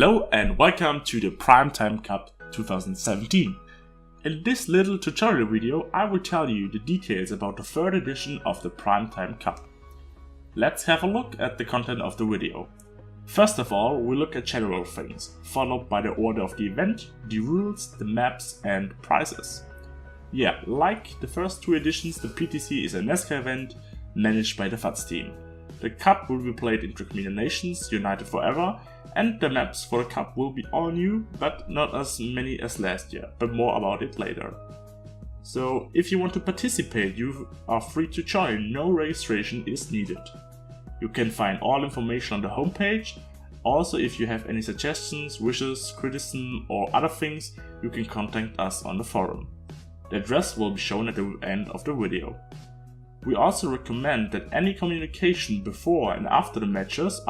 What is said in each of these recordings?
Hello and welcome to the PrimeTimeCup 2017. In this little tutorial video I will tell you the details about the third edition of the PrimeTimeCup. Let's have a look at the content of the video. First of all, we look at general things, followed by the order of the event, the rules, the maps and prizes. Yeah, like the first two editions, the PTC is a NASCAR event managed by the FUTS team. The Cup will be played in Turkmenian nations, united forever, and the maps for the Cup will be all new, but not as many as last year, but more about it later. So if you want to participate, you are free to join, no registration is needed. You can find all information on the homepage. Also, if you have any suggestions, wishes, criticism or other things, you can contact us on the forum. The address will be shown at the end of the video. We also recommend that any communication before and after the matches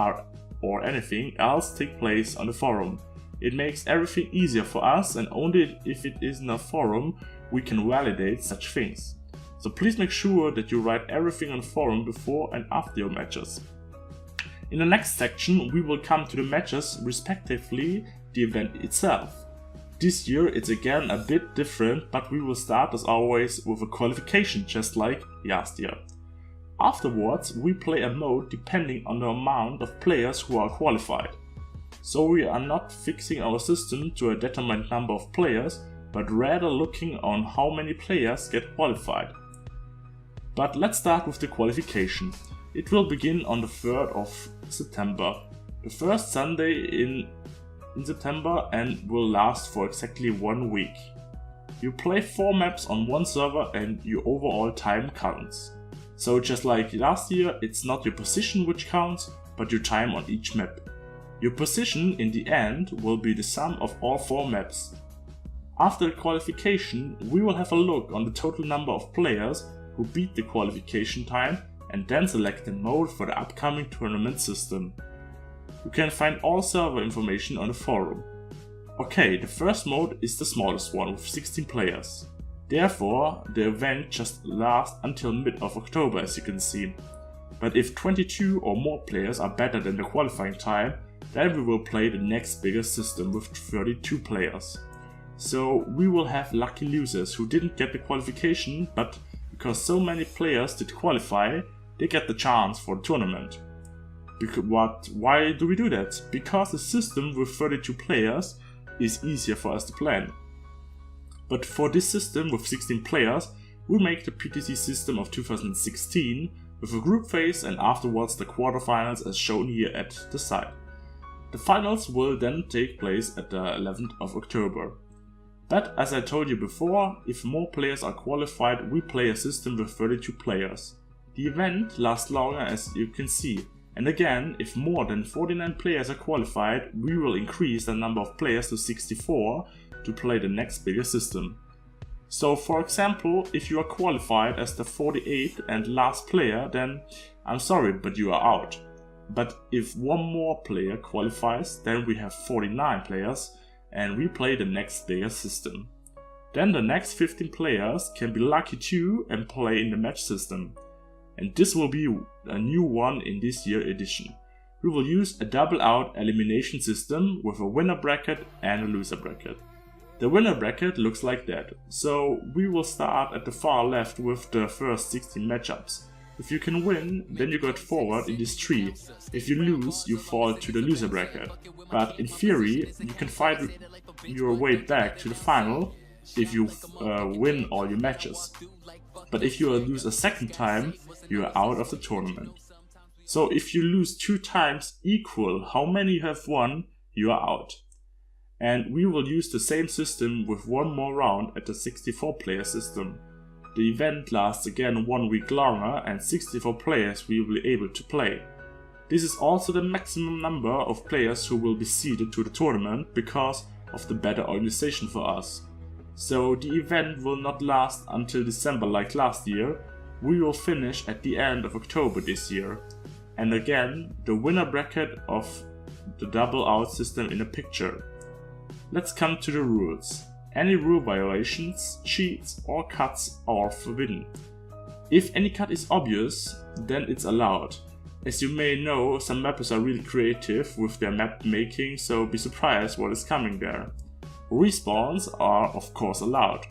or anything else take place on the forum. It makes everything easier for us, and only if it is in a forum we can validate such things. So please make sure that you write everything on the forum before and after your matches. In the next section we will come to the matches, respectively the event itself. This year it's again a bit different, but we will start as always with a qualification just like last year. Afterwards we play a mode depending on the amount of players who are qualified. So we are not fixing our system to a determined number of players, but rather looking on how many players get qualified. But let's start with the qualification. It will begin on the 3rd of September, the first Sunday in September, and will last for exactly 1 week. You play 4 maps on one server and your overall time counts. So just like last year, it's not your position which counts, but your time on each map. Your position in the end will be the sum of all 4 maps. After the qualification, we will have a look on the total number of players who beat the qualification time and then select the mode for the upcoming tournament system. You can find all server information on the forum. Okay, the first mode is the smallest one with 16 players. Therefore, the event just lasts until mid of October, as you can see. But if 22 or more players are better than the qualifying time, then we will play the next biggest system with 32 players. So we will have lucky losers who didn't get the qualification, but because so many players did qualify, they get the chance for the tournament. Why do we do that? Because the system with 32 players is easier for us to plan. But for this system with 16 players, we make the PTC system of 2016 with a group phase and afterwards the quarterfinals as shown here at the side. The finals will then take place at the 11th of October. But as I told you before, if more players are qualified, we play a system with 32 players. The event lasts longer, as you can see. And again, if more than 49 players are qualified, we will increase the number of players to 64 to play the next bigger system. So for example, if you are qualified as the 48th and last player, then I'm sorry, but you are out. But if one more player qualifies, then we have 49 players and we play the next bigger system. Then the next 15 players can be lucky too and play in the match system. And this will be a new one in this year edition. We will use a double out elimination system with a winner bracket and a loser bracket. The winner bracket looks like that. So we will start at the far left with the first 16 matchups. If you can win, then you get forward in this tree. If you lose, you fall to the loser bracket. But in theory, you can fight your way back to the final if you win all your matches. But if you lose a second time, you are out of the tournament. So if you lose 2 times equal how many you have won, you are out. And we will use the same system with one more round at the 64 player system. The event lasts again 1 week longer and 64 players we will be able to play. This is also the maximum number of players who will be seeded to the tournament because of the better organization for us. So the event will not last until December like last year, we will finish at the end of October this year. And again, the winner bracket of the double out system in a picture. Let's come to the rules. Any rule violations, cheats or cuts are forbidden. If any cut is obvious, then it's allowed. As you may know, some mappers are really creative with their map making, so be surprised what is coming there. Respawns are of course allowed.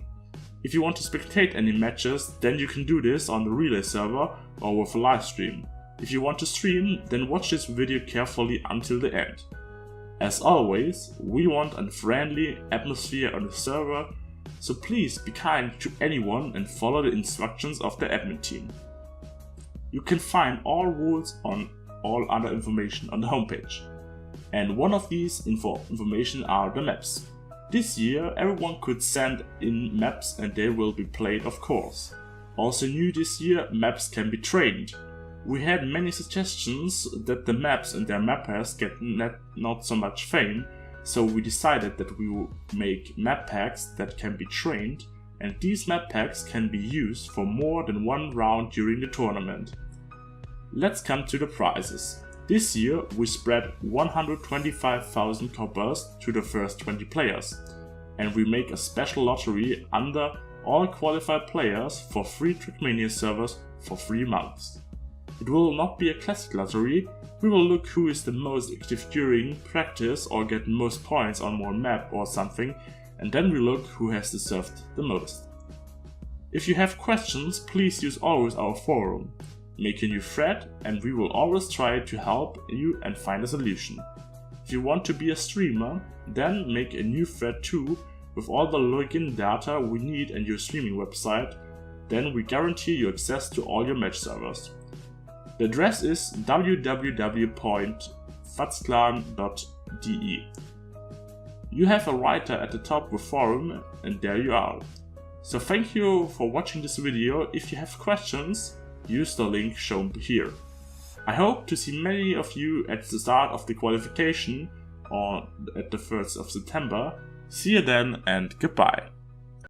If you want to spectate any matches, then you can do this on the relay server or with a live stream. If you want to stream, then watch this video carefully until the end. As always, we want a friendly atmosphere on the server, so please be kind to anyone and follow the instructions of the admin team. You can find all rules on all other information on the homepage. And one of these information are the maps. This year everyone could send in maps and they will be played, of course. Also new this year, maps can be trained. We had many suggestions that the maps and their mappers get not so much fame, so we decided that we will make map packs that can be trained, and these map packs can be used for more than one round during the tournament. Let's come to the prizes. This year we spread 125,000 coppers to the first 20 players, and we make a special lottery under all qualified players for free Trackmania servers for 3 months. It will not be a classic lottery, we will look who is the most active during practice or get most points on one map or something, and then we look who has deserved the most. If you have questions, please use always our forum. Make a new thread and we will always try to help you and find a solution. If you want to be a streamer, then make a new thread too with all the login data we need and your streaming website, then we guarantee you access to all your match servers. The address is www.fatzclan.de. You have a writer at the top with forum and there you are. So thank you for watching this video. If you have questions, use the link shown here. I hope to see many of you at the start of the qualification or at the 1st of September. See you then and goodbye.